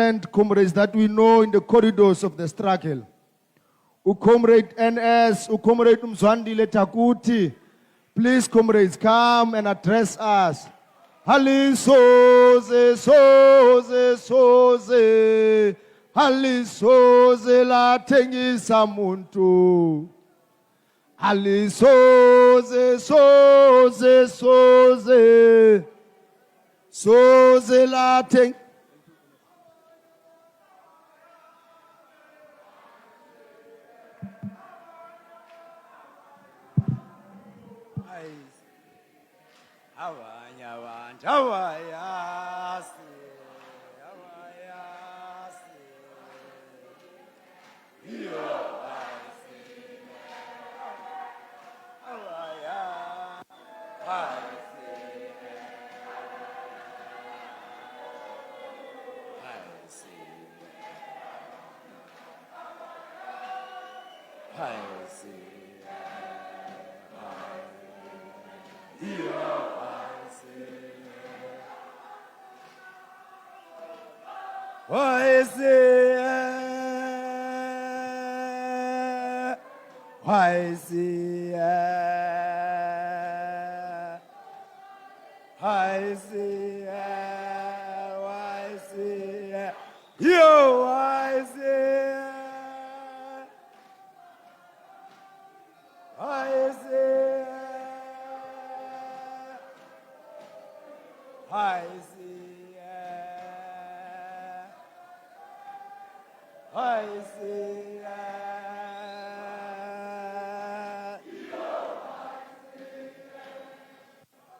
And comrades that we know in the corridors of the struggle. Comrade NS, Comrade Mzwandile Takuti, please comrades come and address us. Hali soze, soze, soze, hali soze la tengisa muntu. Hali soze, soze, soze, soze la tengisa.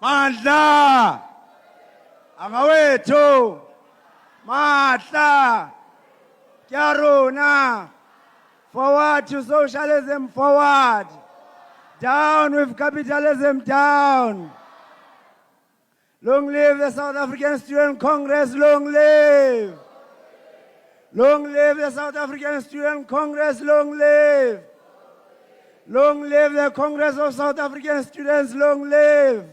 Mandla angawethu Matla Kyaruna, forward to socialism, forward, down with capitalism, down. Long live the South African Student Congress, long live. Long live the South African Student Congress, long live. Long live the Congress of South African Students, long live.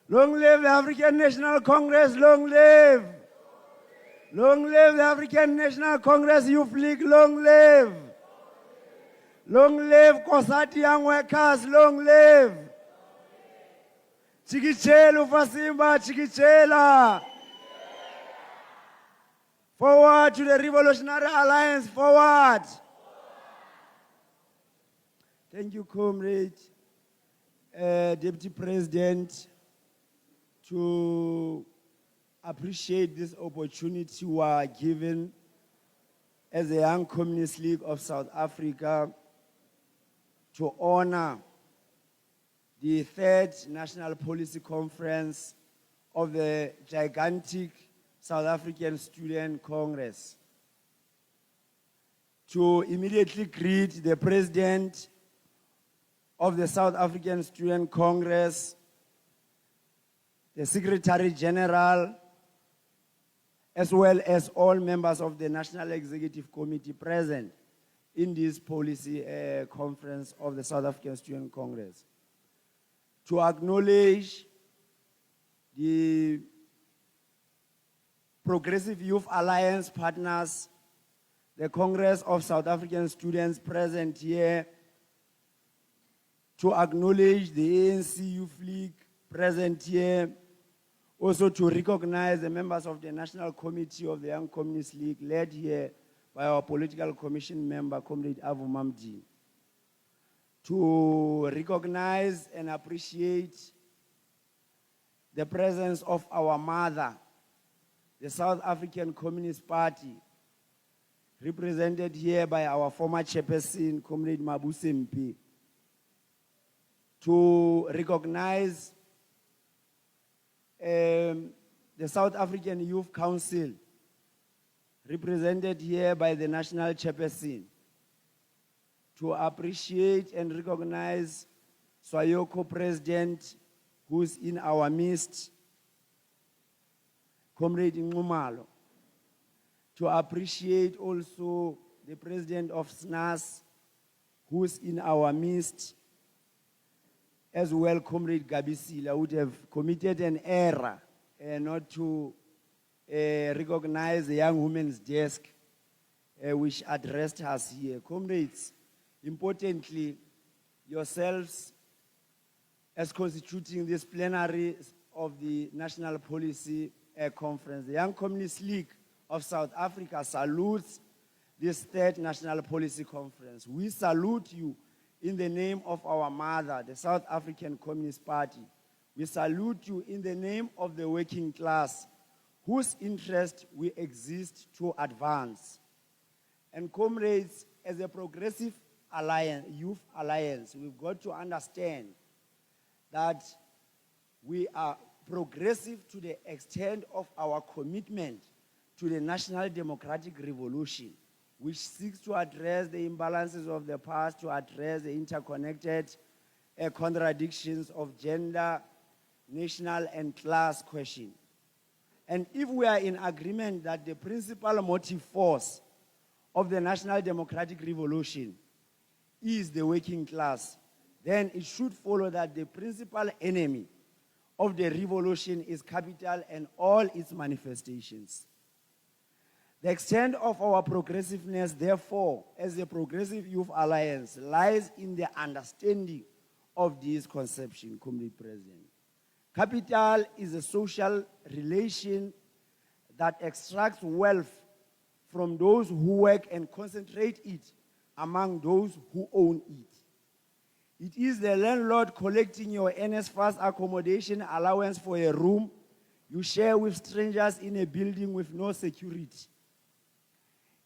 Long live the African National Congress, long live. Long live the African National Congress Youth League, long live. Long live Kosati Young Workers, long live. Chikichelu Fasimba, Chikichela. Forward to the Revolutionary Alliance, forward. Thank you, Comrade, Deputy President, to appreciate this opportunity we are given as the Young Communist League of South Africa to honor the third National Policy Conference of the gigantic South African Student Congress. To immediately greet the President of the South African Student Congress, the Secretary General, as well as all members of the National Executive Committee present in this policy conference of the South African Student Congress. To acknowledge the Progressive Youth Alliance partners, the Congress of South African Students present here, to acknowledge the ANC Youth League present here, also to recognize the members of the National Committee of the Young Communist League, led here by our political commission member, Comrade Avu Mamdi. To recognize and appreciate the presence of our mother, the South African Communist Party, represented here by our former chairperson, Comrade Mabuse Mpi. To recognize the South African Youth Council, represented here by the national chairperson. To appreciate and recognize Swayoko President, who's in our midst, Comrade Nxumalo. To appreciate also the President of SNAS, who's in our midst, as well Comrade Gabisila, would have committed an error not to recognize the Young Women's Desk, which addressed us here. Comrades, importantly, yourselves, as constituting this plenary of the National Policy Conference, the Young Communist League of South Africa salutes this third National Policy Conference. We salute you in the name of our mother, the South African Communist Party. We salute you in the name of the working class, whose interest we exist to advance. And comrades, as a progressive alliance, youth alliance, we've got to understand that we are progressive to the extent of our commitment to the national democratic revolution, which seeks to address the imbalances of the past, to address the interconnected contradictions of gender, national, and class question. And if we are in agreement that the principal motive force of the national democratic revolution is the working class, then it should follow that the principal enemy of the revolution is capital and all its manifestations. The extent of our progressiveness, therefore, as a progressive youth alliance, lies in the understanding of this conception, Comrade President. Capital is a social relation that extracts wealth from those who work and concentrate it among those who own it. It is the landlord collecting your NSFAS accommodation allowance for a room you share with strangers in a building with no security.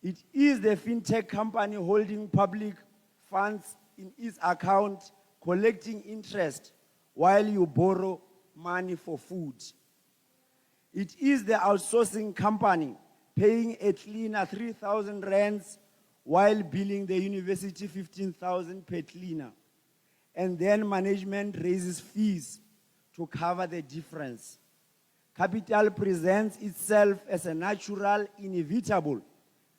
It is the fintech company holding public funds in its account, collecting interest while you borrow money for food. It is the outsourcing company paying a cleaner 3,000 rands while billing the university 15,000 per cleaner. And then management raises fees to cover the difference. Capital presents itself as a natural, inevitable,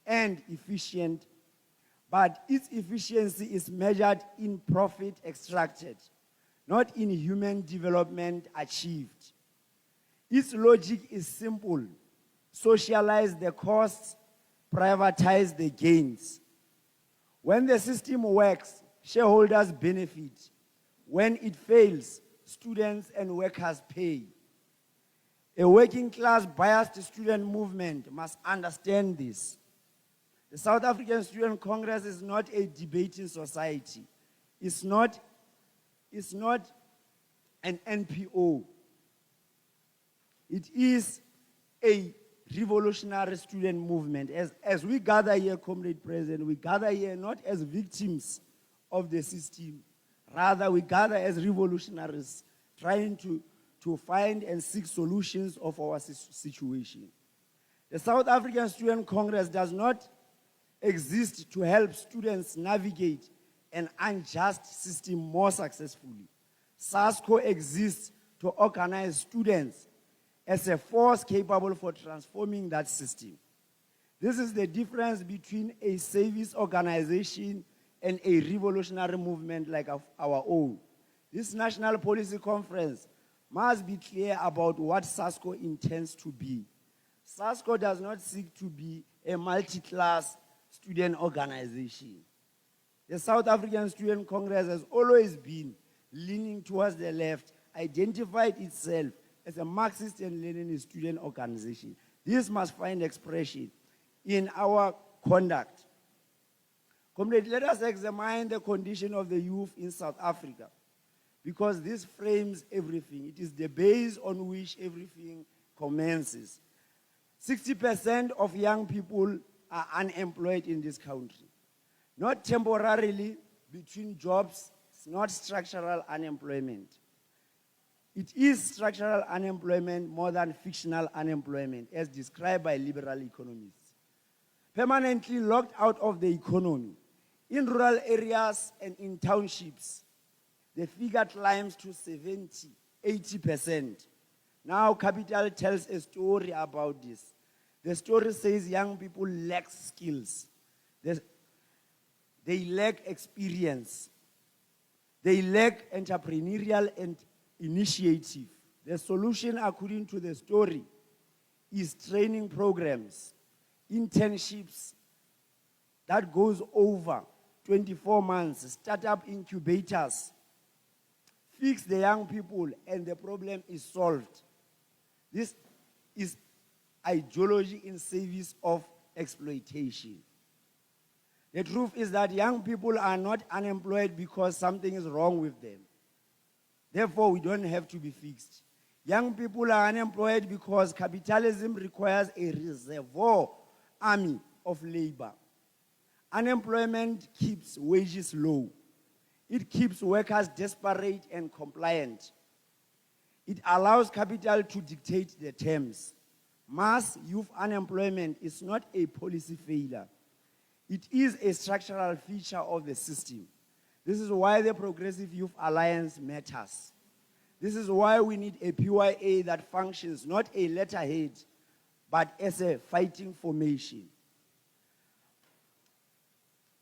and efficient, but its efficiency is measured in profit extracted, not in human development achieved. Its logic is simple: socialize the costs, privatize the gains. When the system works, shareholders benefit. When it fails, students and workers pay. A working class biased student movement must understand this. The South African Student Congress is not a debating society. It's not an NPO. It is a revolutionary student movement. As we gather here, Comrade President, we gather here not as victims of the system. Rather, we gather as revolutionaries trying to find and seek solutions of our situation. The South African Student Congress does not exist to help students navigate an unjust system more successfully. SASCO exists to organize students as a force capable for transforming that system. This is the difference between a service organization and a revolutionary movement like our own. This National Policy Conference must be clear about what SASCO intends to be. SASCO does not seek to be a multi-class student organization. The South African Student Congress has always been leaning towards the left, identified itself as a Marxist and Leninist student organization. This must find expression in our conduct. Comrade, let us examine the condition of the youth in South Africa, because this frames everything. It is the base on which everything commences. 60% of young people are unemployed in this country. Not temporarily between jobs, it's not structural unemployment. It is structural unemployment more than fictional unemployment, as described by liberal economists. Permanently locked out of the economy. In rural areas and in townships, the figure climbs to 70, 80%. Now, Capital tells a story about this. The story says young people lack skills. They lack experience. They lack entrepreneurial and initiative. The solution, according to the story, is training programs, internships that goes over 24 months, startup incubators, fix the young people, and the problem is solved. This is ideology in service of exploitation. The truth is that young people are not unemployed because something is wrong with them. Therefore, we don't have to be fixed. Young people are unemployed because capitalism requires a reservoir army of labor. Unemployment keeps wages low. It keeps workers desperate and compliant. It allows capital to dictate the terms. Mass youth unemployment is not a policy failure. It is a structural feature of the system. This is why the Progressive Youth Alliance matters. This is why we need a PYA that functions not a letterhead, but as a fighting formation.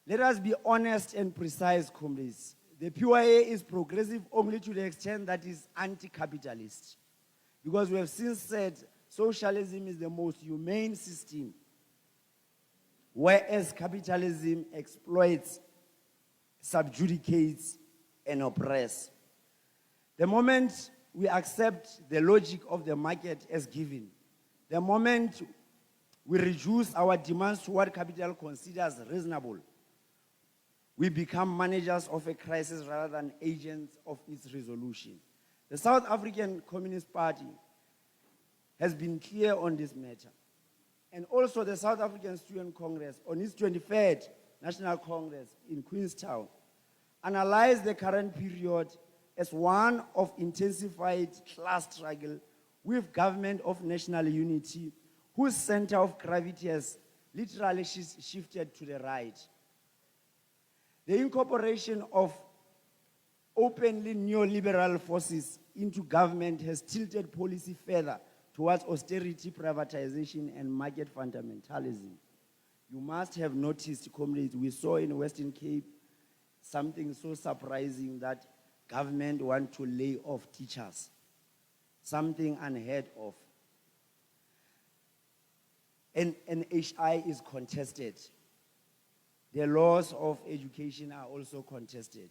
Let us be honest and precise, comrades. The PYA is progressive only to the extent that it is anti-capitalist. Because we have since said socialism is the most humane system, whereas capitalism exploits, subjudicates, and oppresses. The moment we accept the logic of the market as given, the moment we reduce our demands to what capital considers reasonable, we become managers of a crisis rather than agents of its resolution. The South African Communist Party has been clear on this matter. And also the South African Student Congress, on its 23rd National Congress in Queenstown, analyzed the current period as one of intensified class struggle with government of national unity, whose center of gravity has literally shifted to the right. The incorporation of openly neoliberal forces into government has tilted policy further towards austerity, privatization, and market fundamentalism. You must have noticed, comrades, we saw in Western Cape something so surprising that government want to lay off teachers, something unheard of. And HI is contested. The laws of education are also contested.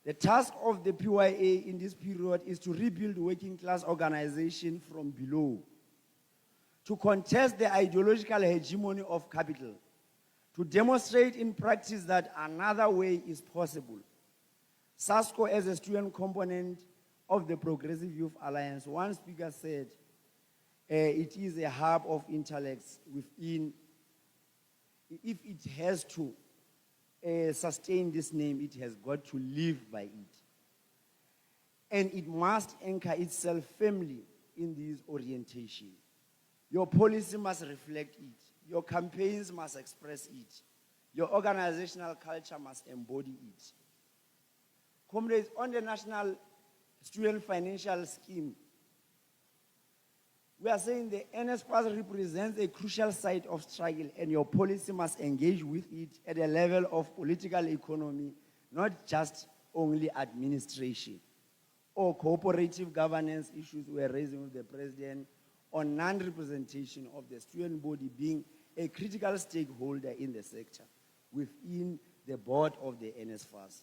The task of the PYA in this period is to rebuild working class organization from below, to contest the ideological hegemony of capital, to demonstrate in practice that another way is possible. SASCO, as a student component of the Progressive Youth Alliance, one speaker said, it is a hub of intellects within. If it has to sustain this name, it has got to live by it. And it must anchor itself firmly in this orientation. Your policy must reflect it. Your campaigns must express it. Your organizational culture must embody it. Comrades, on the National Student Financial Scheme, we are saying the NSFAS represents a crucial site of struggle, and your policy must engage with it at a level of political economy, not just only administration. Or cooperative governance issues we are raising with the president on non-representation of the student body being a critical stakeholder in the sector within the board of the NSFAS.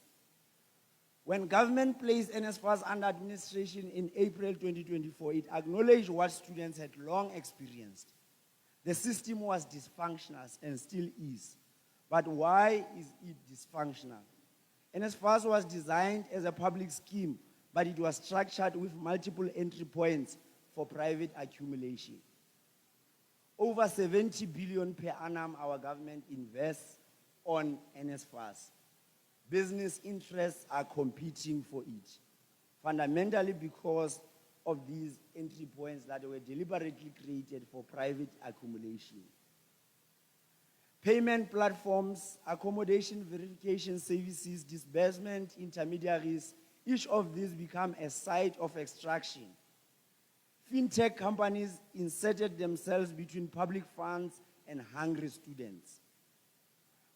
When government placed NSFAS under administration in April 2024, it acknowledged what students had long experienced. The system was dysfunctional and still is. But why is it dysfunctional? NSFAS was designed as a public scheme, but it was structured with multiple entry points for private accumulation. Over 70 billion per annum our government invests on NSFAS. Business interests are competing for it, fundamentally because of these entry points that were deliberately created for private accumulation. Payment platforms, accommodation verification services, disbursement intermediaries, each of these become a site of extraction. Fintech companies inserted themselves between public funds and hungry students,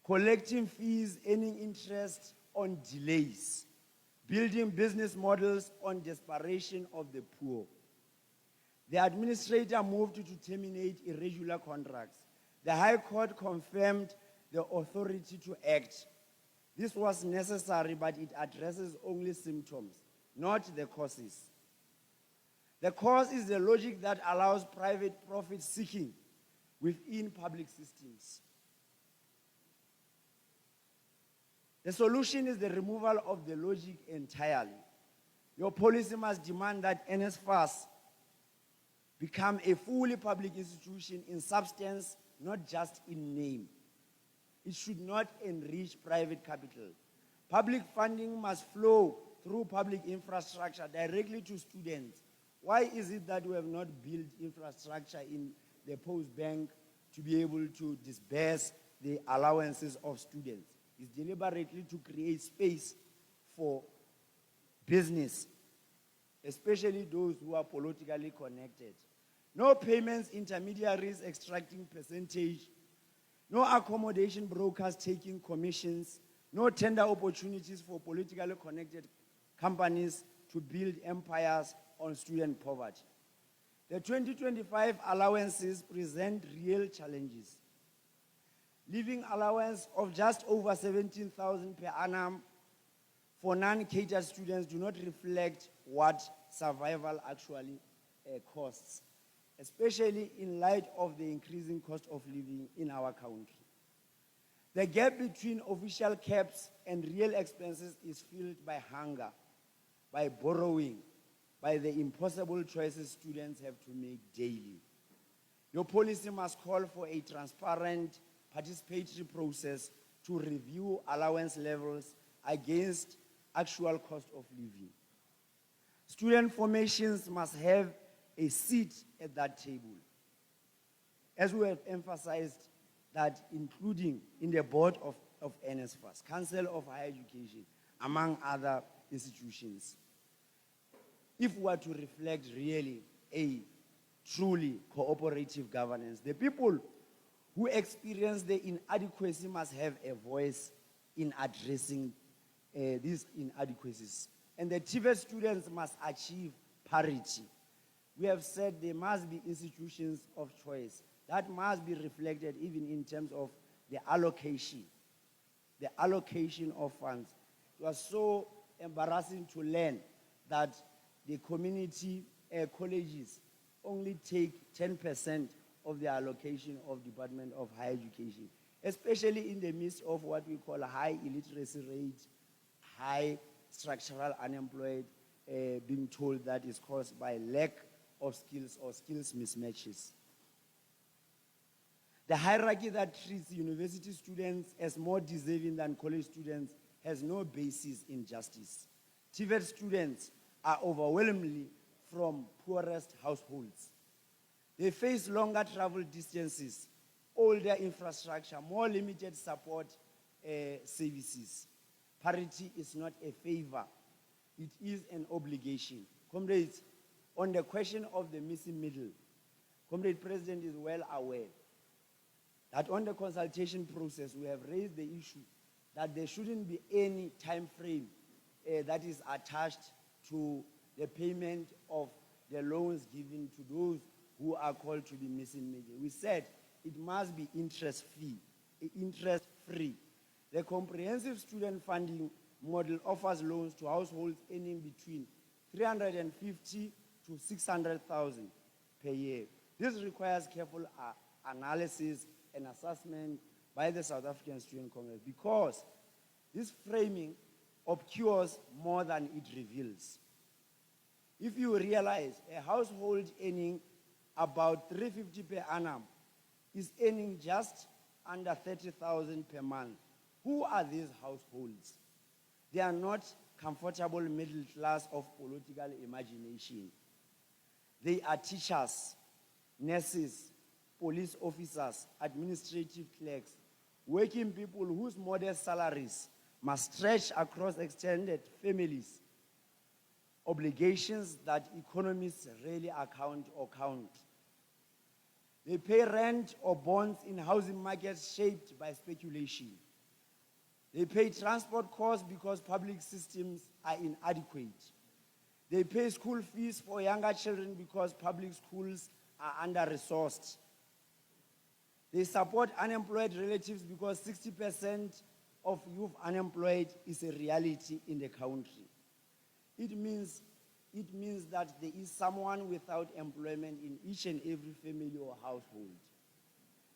collecting fees, earning interest on delays, building business models on desperation of the poor. The administrator moved to terminate irregular contracts. The High Court confirmed the authority to act. This was necessary, but it addresses only symptoms, not the causes. The cause is the logic that allows private profit seeking within public systems. The solution is the removal of the logic entirely. Your policy must demand that NSFAS become a fully public institution in substance, not just in name. It should not enrich private capital. Public funding must flow through public infrastructure directly to students. Why is it that we have not built infrastructure in the post bank to be able to disburse the allowances of students? It's deliberately to create space for business, especially those who are politically connected. No payments intermediaries extracting percentage, no accommodation brokers taking commissions, no tender opportunities for politically connected companies to build empires on student poverty. The 2025 allowances present real challenges. Living allowance of just over 17,000 per annum for non-catered students do not reflect what survival actually costs, especially in light of the increasing cost of living in our country. The gap between official caps and real expenses is filled by hunger, by borrowing, by the impossible choices students have to make daily. Your policy must call for a transparent, participatory process to review allowance levels against actual cost of living. Student formations must have a seat at that table. As we have emphasized that, including in the board of NSFAS, Council of Higher Education, among other institutions, if we are to reflect really a truly cooperative governance, the people who experience the inadequacy must have a voice in addressing these inadequacies. And the TVET students must achieve parity. We have said there must be institutions of choice. That must be reflected even in terms of the allocation of funds. It was so embarrassing to learn that the community colleges only take 10% of the allocation of Department of Higher Education, especially in the midst of what we call a high illiteracy rate, high structural unemployed, being told that is caused by lack of skills or skills mismatches. The hierarchy that treats university students as more deserving than college students has no basis in justice. TVET students are overwhelmingly from poorest households. They face longer travel distances, older infrastructure, more limited support services. Parity is not a favor, it is an obligation. Comrades, on the question of the missing middle, Comrade President is well aware that on the consultation process, we have raised the issue that there shouldn't be any time frame that is attached to the payment of the loans given to those who are called to be missing middle. We said it must be interest-free. The comprehensive student funding model offers loans to households earning between 350 to 600,000 per year. This requires careful analysis and assessment by the South African Student Congress because this framing obscures more than it reveals. If you realize a household earning about 350 per annum is earning just under 30,000 per month, who are these households? They are not comfortable middle class of political imagination. They are teachers, nurses, police officers, administrative clerks, working people whose modest salaries must stretch across extended families, obligations that economists rarely account or count. They pay rent or bonds in housing markets shaped by speculation. They pay transport costs because public systems are inadequate. They pay school fees for younger children because public schools are under-resourced. They support unemployed relatives because 60% of youth unemployed is a reality in the country. It means that there is someone without employment in each and every family or household.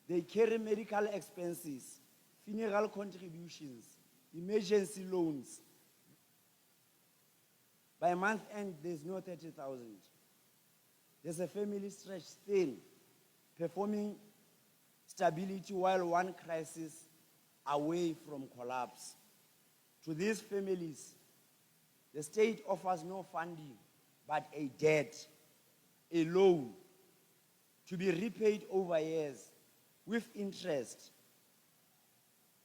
They carry medical expenses, funeral contributions, emergency loans. By month end, there's no 30,000. There's a family stretched thin, performing stability while one crisis away from collapse. To these families, the state offers no funding, but a debt, a loan, to be repaid over years with interest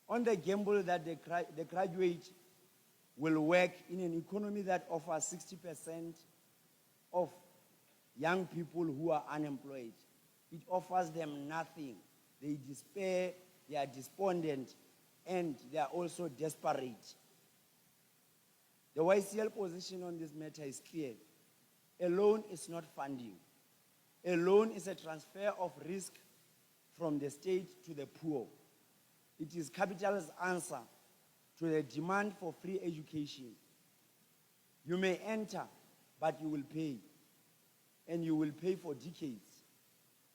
on the gamble that the graduate will work in an economy that offers 60% of young people who are unemployed. It offers them nothing. They despair, they are despondent, and they are also desperate. The YCL position on this matter is clear. A loan is not funding. A loan is a transfer of risk from the state to the poor. It is capital's answer to the demand for free education. You may enter, but you will pay. And you will pay for decades.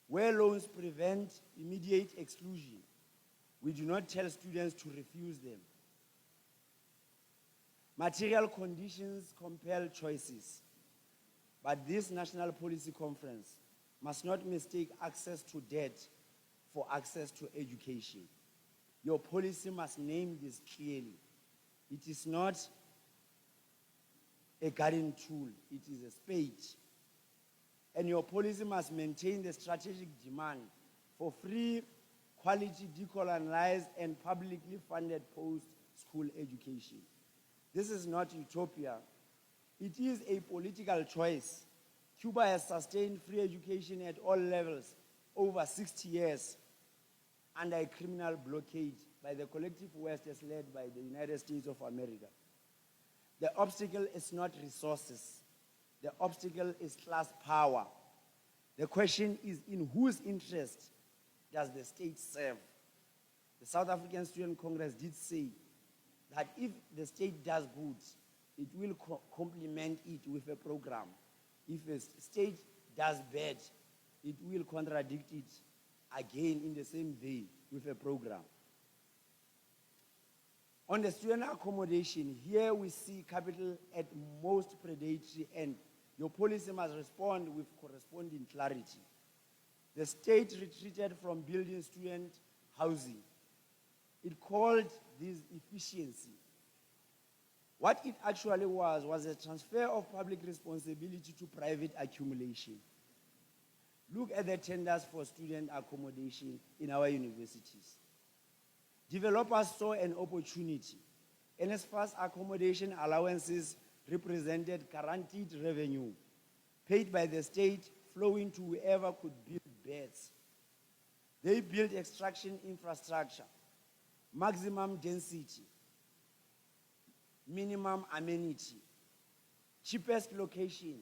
Where loans prevent immediate exclusion, we do not tell students to refuse them. Material conditions compel choices. But this National Policy Conference must not mistake access to debt for access to education. Your policy must name this clearly. It is not a garden tool, it is a spade. And your policy must maintain the strategic demand for free, quality, decolonized, and publicly funded post-school education. This is not utopia. It is a political choice. Cuba has sustained free education at all levels over 60 years under a criminal blockade by the collective West as led by the United States of America. The obstacle is not resources. The obstacle is class power. The question is, in whose interest does the state serve? The South African Student Congress did say that if the state does good, it will complement it with a program. If a state does bad, it will contradict it again in the same vein with a program. On the student accommodation, here we see capital at most predatory, and your policy must respond with corresponding clarity. The state retreated from building student housing. It called this efficiency. What it actually was a transfer of public responsibility to private accumulation. Look at the tenders for student accommodation in our universities. Developers saw an opportunity. NSFAS accommodation allowances represented guaranteed revenue paid by the state flowing to whoever could build beds. They built extraction infrastructure, maximum density, minimum amenity, cheapest location,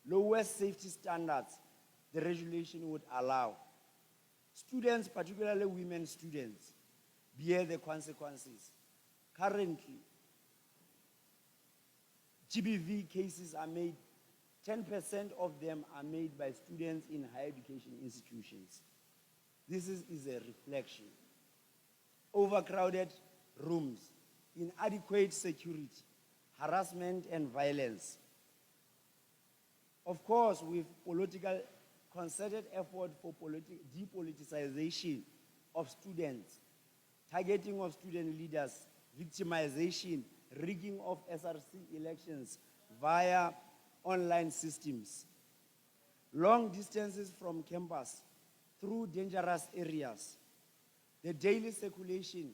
lowest safety standards the regulation would allow. Students, particularly women students, bear the consequences. Currently, GBV cases are made, 10% of them are made by students in higher education institutions. This is a reflection. Overcrowded rooms, inadequate security, harassment and violence. Of course, with political concerted effort for depoliticization of students, targeting of student leaders, victimization, rigging of SRC elections via online systems, long distances from campus through dangerous areas, the daily circulation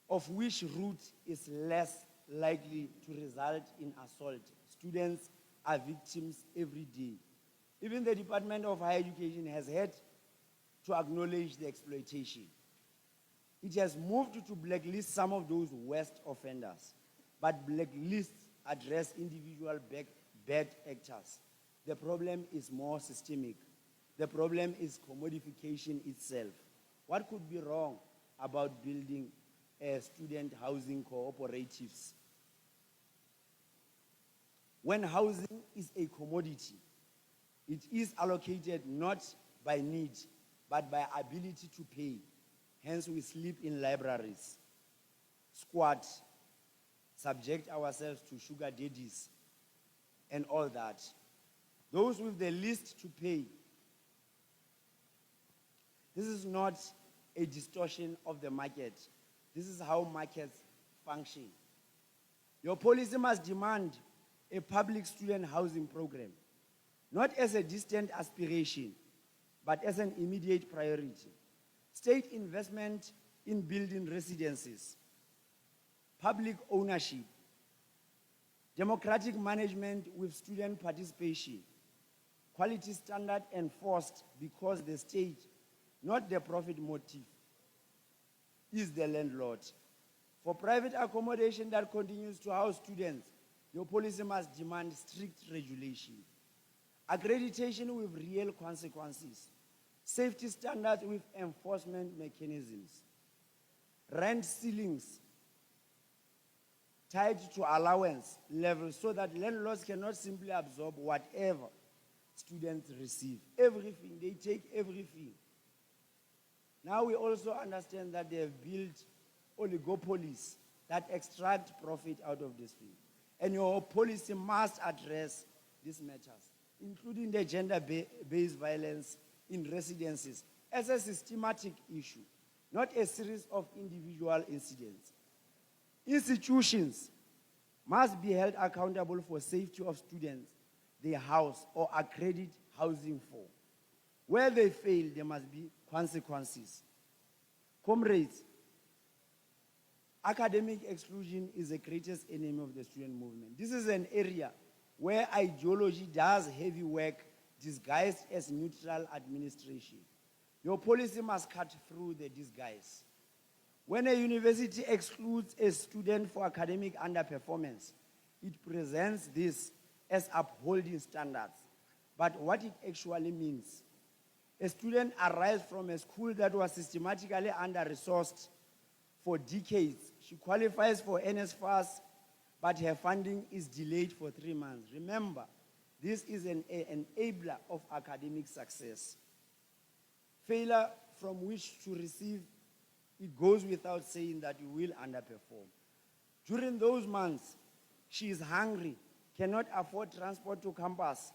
of which route is less likely to result in assault. Students are victims every day. Even the Department of Higher Education has had to acknowledge the exploitation. It has moved to blacklist some of those worst offenders. but blacklists address individual bad actors. The problem is more systemic. The problem is commodification itself. What could be wrong about building student housing cooperatives? When housing is a commodity, it is allocated not by need, but by ability to pay. Hence, we sleep in libraries, squat, subject ourselves to sugar daddies, and all that. Those with the least to pay. This is not a distortion of the market. This is how markets function. Your policy must demand a public student housing program, not as a distant aspiration, but as an immediate priority. State investment in building residences, public ownership, democratic management with student participation, quality standard enforced because the state, not the profit motive, is the landlord. For private accommodation that continues to house students, your policy must demand strict regulation, accreditation with real consequences, safety standards with enforcement mechanisms, rent ceilings tied to allowance levels so that landlords cannot simply absorb whatever students receive. Everything, they take everything. Now we also understand that they have built oligopolies that extract profit out of this thing. And your policy must address these matters, including the gender-based violence in residences, as a systematic issue, not a series of individual incidents. Institutions must be held accountable for safety of students they house or accredit housing for. Where they fail, there must be consequences. Comrades, academic exclusion is the greatest enemy of the student movement. This is an area where ideology does heavy work disguised as neutral administration. Your policy must cut through the disguise. When a university excludes a student for academic underperformance, it presents this as upholding standards. But what it actually means, a student arrives from a school that was systematically under-resourced for decades. She qualifies for NSFAS, but her funding is delayed for 3 months. Remember, this is an enabler of academic success. Failure from which to receive, it goes without saying that you will underperform. During those months, she is hungry, cannot afford transport to campus,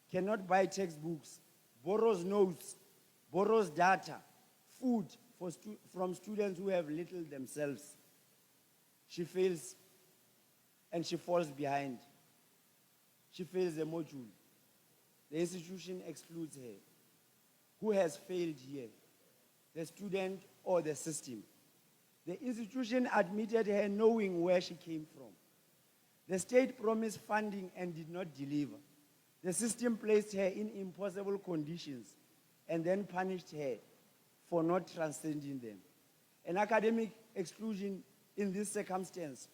cannot buy textbooks, borrows notes, borrows data, food from students who have little themselves. She fails and she falls behind. She fails the module. The institution excludes her. Who has failed here? The student or the system? The institution admitted her knowing where she came from. The state promised funding and did not deliver. The system placed her in impossible conditions and then punished her for not transcending them. An academic exclusion in this circumstance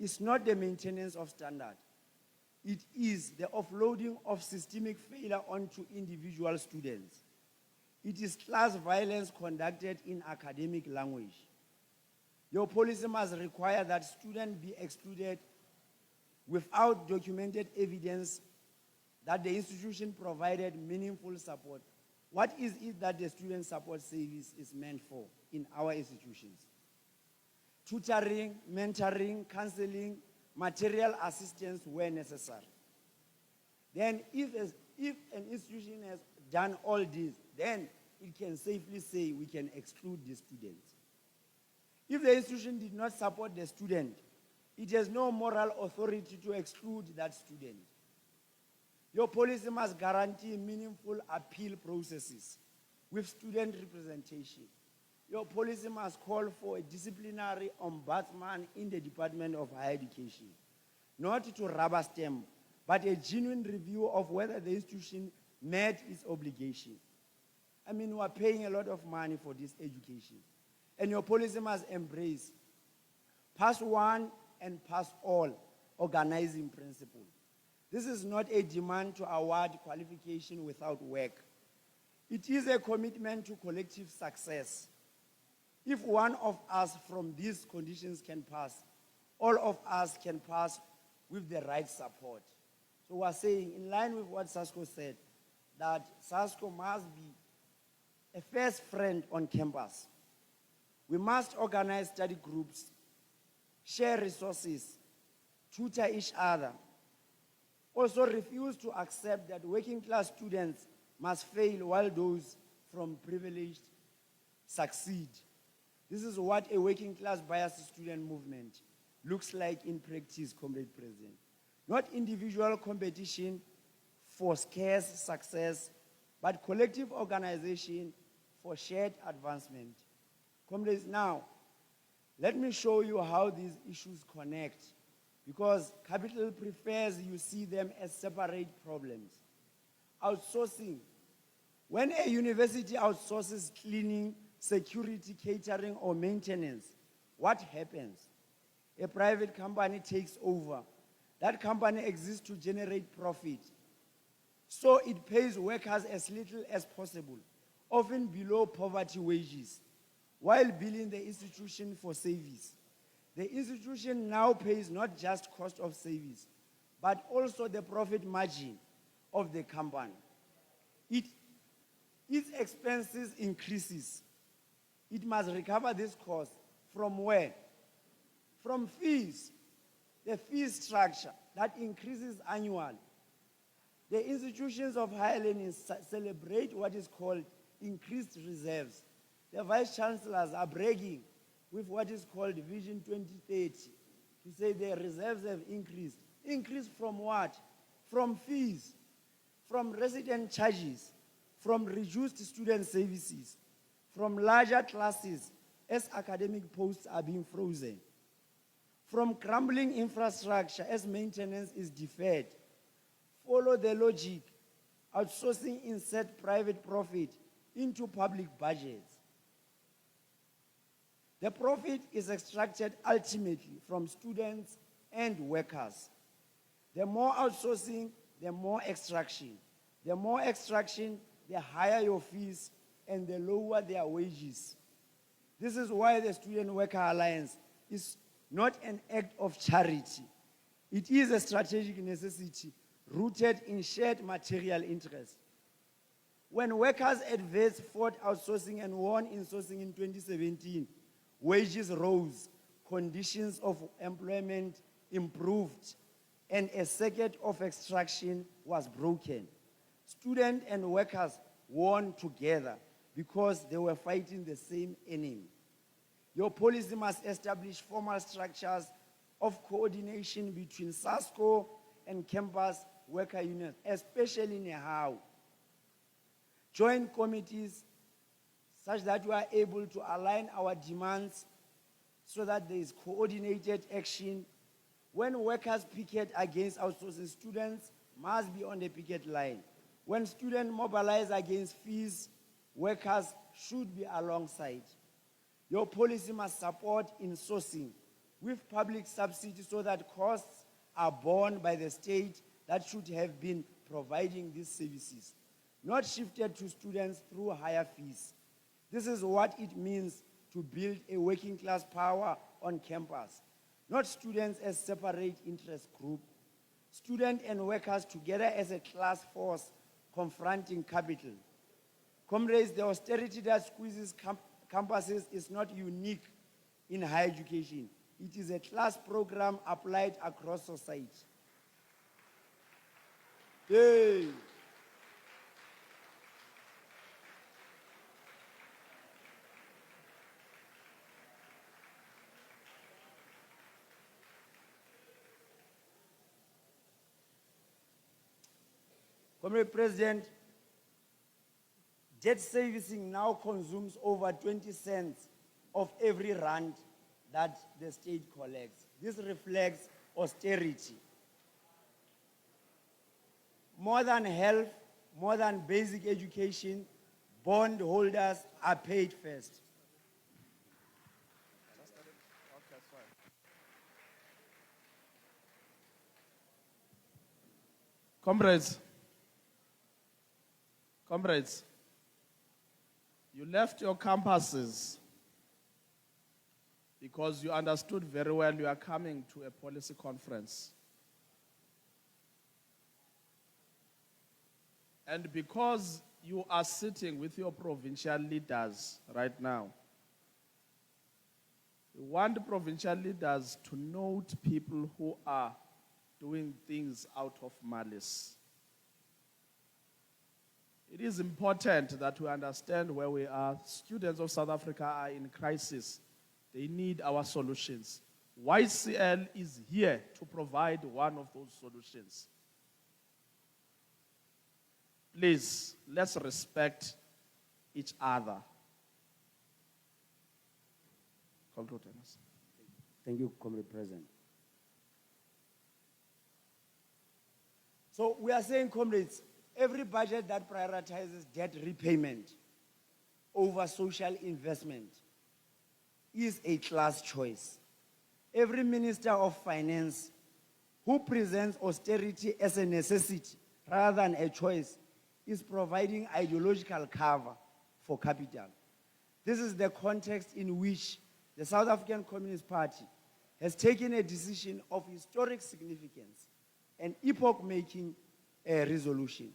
is not the maintenance of standard. It is the offloading of systemic failure onto individual students. It is class violence conducted in academic language. Your policy must require that students be excluded without documented evidence that the institution provided meaningful support. What is it that the student support service is meant for in our institutions? Tutoring, mentoring, counseling, material assistance where necessary. Then if an institution has done all this, then it can safely say we can exclude the students. If the institution did not support the student, it has no moral authority to exclude that student. Your policy must guarantee meaningful appeal processes with student representation. Your policy must call for a disciplinary ombudsman in the Department of Higher Education, not to rubber stamp, but a genuine review of whether the institution met its obligation. I mean, we are paying a lot of money for this education. And your policy must embrace. Pass 1 and pass all organizing principle. This is not a demand to award qualification without work. It is a commitment to collective success. If one of us from these conditions can pass, all of us can pass with the right support. So we're saying, in line with what SASCO said, that SASCO must be a first friend on campus. We must organize study groups, share resources, tutor each other. Also refuse to accept that working class students must fail while those from privileged succeed. This is what a working class biased student movement looks like in practice, Comrade President. Not individual competition for scarce success, but collective organization for shared advancement. Comrades, now, let me show you how these issues connect, because capital prefers you see them as separate problems. Outsourcing. When a university outsources cleaning, security, catering, or maintenance, what happens? A private company takes over. That company exists to generate profit. So it pays workers as little as possible, often below poverty wages, while billing the institution for service. The institution now pays not just cost of service, but also the profit margin of the company. Its expenses increases. It must recover this cost from where? From fees. The fee structure that increases annually. The institutions of higher learning celebrate what is called increased reserves. The vice chancellors are bragging with what is called Vision 2030 to say their reserves have increased. Increased from what? From fees, from resident charges, from reduced student services, from larger classes as academic posts are being frozen, from crumbling infrastructure as maintenance is deferred. Follow the logic. Outsourcing insert private profit into public budgets. The profit is extracted ultimately from students and workers. The more outsourcing, the more extraction. The more extraction, the higher your fees and the lower their wages. This is why the Student Worker Alliance is not an act of charity. It is a strategic necessity rooted in shared material interest. When workers at VETS fought outsourcing and won insourcing in 2017, wages rose, conditions of employment improved, and a circuit of extraction was broken. Students and workers won together because they were fighting the same enemy. Your policy must establish formal structures of coordination between SASCO and campus worker unions, especially in how. Joint committees such that we are able to align our demands so that there is coordinated action. When workers picket against outsourcing, students must be on the picket line. When students mobilize against fees, workers should be alongside. Your policy must support insourcing with public subsidy so that costs are borne by the state that should have been providing these services, not shifted to students through higher fees. This is what it means to build a working class power on campus, not students as separate interest group. Students and workers together as a class force confronting capital. Comrades, the austerity that squeezes campuses is not unique in higher education. It is a class program applied across society. Yay! Comrade President, debt servicing now consumes over 20 cents of every rand that the state collects. This reflects austerity. More than health, more than basic education, bond holders are paid first. Comrades, you left your campuses because you understood very well you are coming to a policy conference. And because you are sitting with your provincial leaders right now, we want the provincial leaders to note people who are doing things out of malice. It is important that we understand where we are. Students of South Africa are in crisis. They need our solutions. YCL is here to provide one of those solutions. Please, let's respect each other. Conclude, Ernest. Thank you, Comrade President. So we are saying, comrades, every budget that prioritizes debt repayment over social investment is a class choice. Every Minister of Finance who presents austerity as a necessity rather than a choice is providing ideological cover for capital. This is the context in which the South African Communist Party has taken a decision of historic significance, an epoch-making resolution.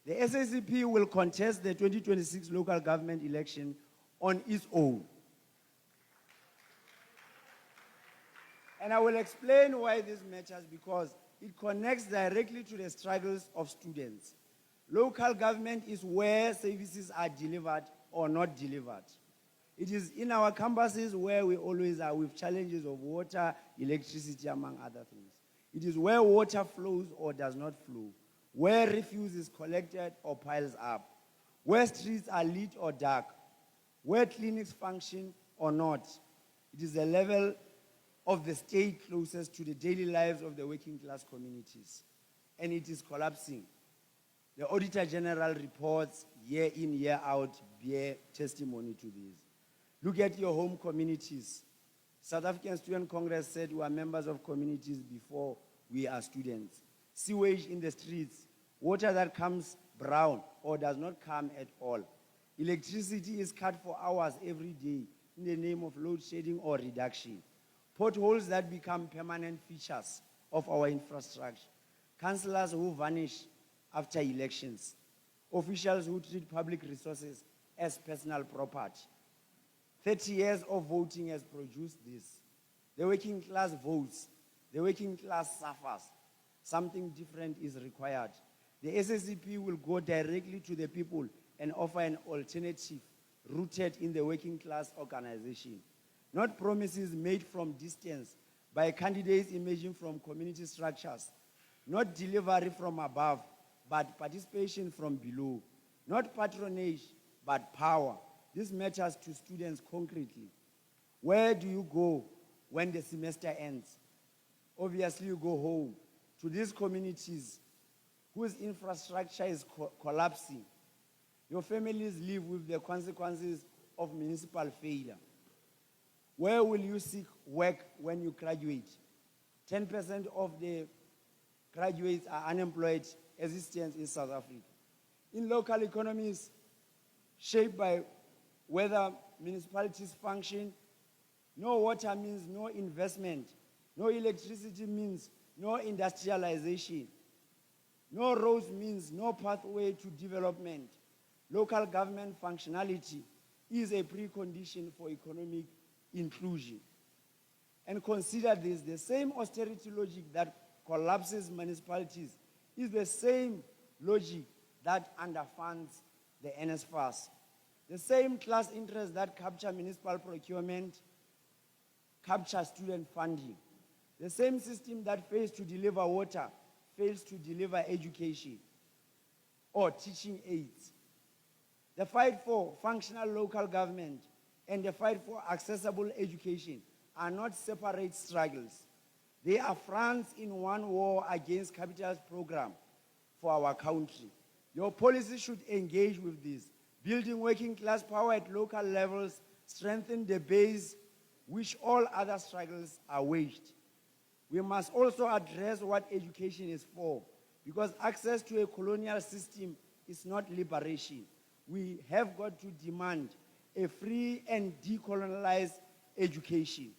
The SACP will contest the 2026 local government election on its own. And I will explain why this matters, because it connects directly to the struggles of students. Local government is where services are delivered or not delivered. It is in our campuses where we always are with challenges of water, electricity, among other things. It is where water flows or does not flow, where refuse is collected or piles up, where streets are lit or dark, where clinics function or not. It is the level of the state closest to the daily lives of the working class communities, and it is collapsing. The Auditor General reports year in, year out bear testimony to this. Look at your home communities. South African Student Congress said we are members of communities before we are students. Sewage in the streets, water that comes brown or does not come at all. Electricity is cut for hours every day in the name of load shedding or reduction. Potholes that become permanent features of our infrastructure. Councillors who vanish after elections. Officials who treat public resources as personal property. 30 years of voting has produced this. The working class votes. The working class suffers. Something different is required. The SACP will go directly to the people and offer an alternative rooted in the working class organization. Not promises made from distance by candidates emerging from community structures. Not delivery from above, but participation from below. Not patronage, but power. This matters to students concretely. Where do you go when the semester ends? Obviously, you go home to these communities whose infrastructure is collapsing. Your families live with the consequences of municipal failure. Where will you seek work when you graduate? 10% of the graduates are unemployed existence in South Africa. In local economies shaped by whether municipalities function, no water means no investment, no electricity means no industrialization, no roads means no pathway to development. Local government functionality is a precondition for economic inclusion. And consider this, the same austerity logic that collapses municipalities is the same logic that underfunds the NSFAS. The same class interests that capture municipal procurement capture student funding. The same system that fails to deliver water fails to deliver education or teaching aids. The fight for functional local government and the fight for accessible education are not separate struggles. They are fronts in one war against capital's program for our country. Your policy should engage with this, building working class power at local levels, strengthen the base which all other struggles are waged. We must also address what education is for. because access to a colonial system is not liberation. We have got to demand a free and decolonialized education.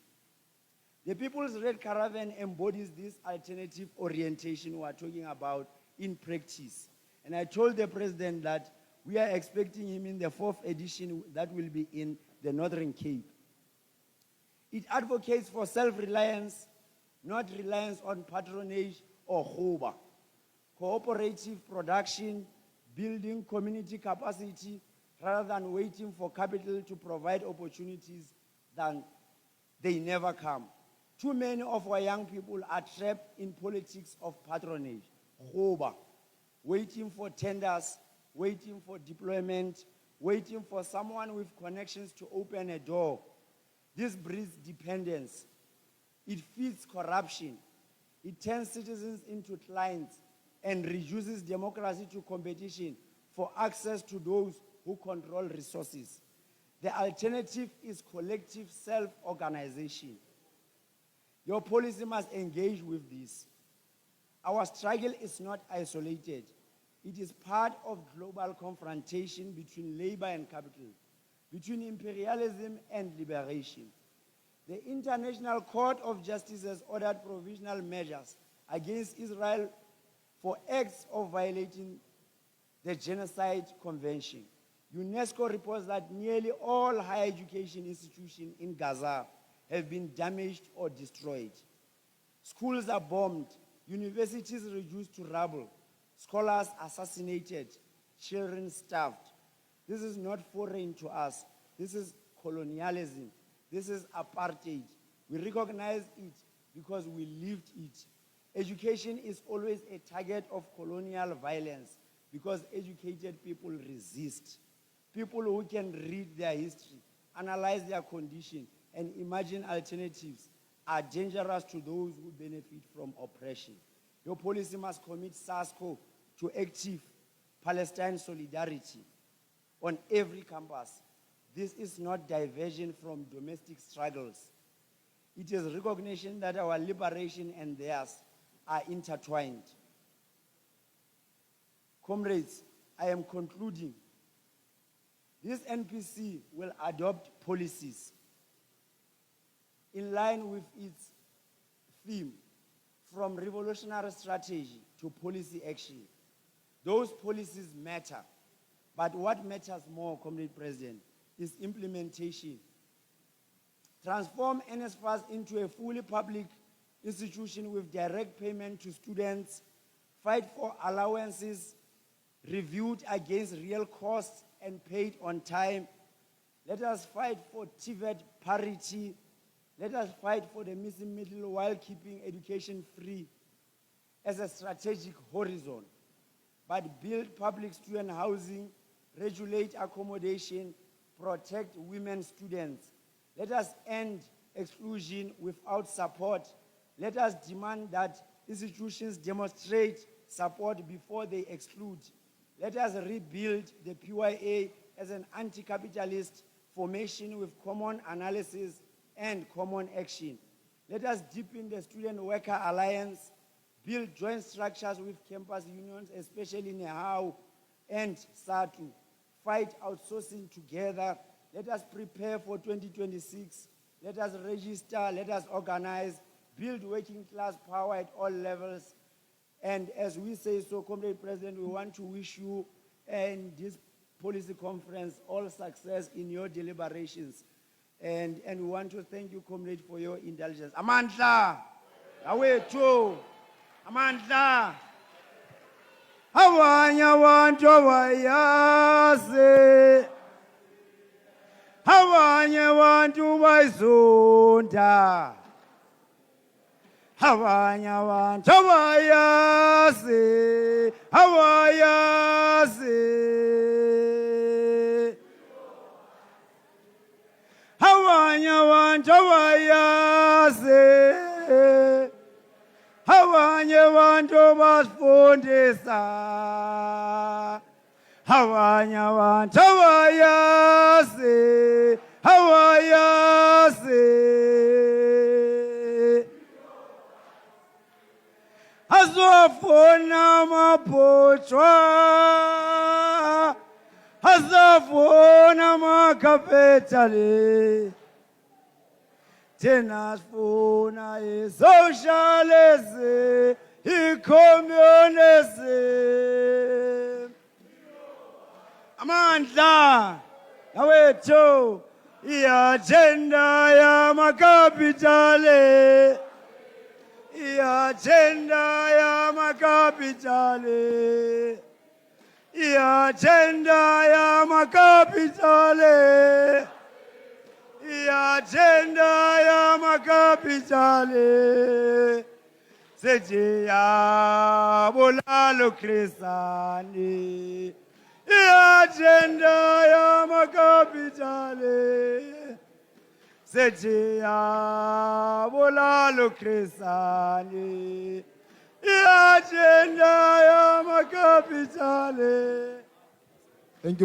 The People's Red Caravan embodies this alternative orientation we are talking about in practice. And I told the president that we are expecting him in the 4th edition that will be in the Northern Cape. It advocates for self-reliance, not reliance on patronage or khoba. Cooperative production, building community capacity, rather than waiting for capital to provide opportunities than they never come. Too many of our young people are trapped in politics of patronage, khoba, waiting for tenders, waiting for deployment, waiting for someone with connections to open a door. This breeds dependence. It feeds corruption. It turns citizens into clients and reduces democracy to competition for access to those who control resources. The alternative is collective self-organization. Your policy must engage with this. Our struggle is not isolated. It is part of global confrontation between labor and capital, between imperialism and liberation. The International Court of Justice has ordered provisional measures against Israel for acts of violating the Genocide Convention. UNESCO reports that nearly all higher education institutions in Gaza have been damaged or destroyed. Schools are bombed, universities reduced to rubble, scholars assassinated, children starved. This is not foreign to us. This is colonialism. This is apartheid. We recognize it because we lived it. Education is always a target of colonial violence because educated people resist. People who can read their history, analyze their condition, and imagine alternatives are dangerous to those who benefit from oppression. Your policy must commit SASCO to active Palestine solidarity on every campus. This is not diversion from domestic struggles. It is recognition that our liberation and theirs are intertwined. Comrades, I am concluding. This NPC will adopt policies in line with its theme, from revolutionary strategy to policy action. Those policies matter, but what matters more, Comrade President, is implementation. Transform NSFAS into a fully public institution with direct payment to students, fight for allowances reviewed against real costs and paid on time. Let us fight for TVET parity. Let us fight for the missing middle while keeping education free as a strategic horizon. But build public student housing, regulate accommodation, protect women students. Let us end exclusion without support. Let us demand that institutions demonstrate support before they exclude. Let us rebuild the PYA as an anti-capitalist formation with common analysis and common action. Let us deepen the Student-Worker Alliance, build joint structures with campus unions, especially in Nehau and SATU. Fight outsourcing together. Let us prepare for 2026. Let us register, let us organize, build working class power at all levels. And as we say so, Comrade President, we want to wish you and this policy conference all success in your deliberations. And we want to thank you, Comrade, for your indulgence. Amandla! Awethu! Amandla! Abanye abantu bayazi. Abanye abantu bayizonda. Abanye abantu bayazi. Abayazi. Abanye abantu bayazi. Abanye abantu basifundisa. Abanye abantu bayazi. Abayazi. Azofuna mabotshwa asafuna makapitali thina sifuna isocialism icommunism amandla awethu iagenda yamakapitali iagenda yamakapitali iagenda yamakapitali iagenda yamakapitali sethi yabulala uKhrisani iagenda yamakapitali sethi yabulala uKhrisani iagenda yamakapitali. Thank you.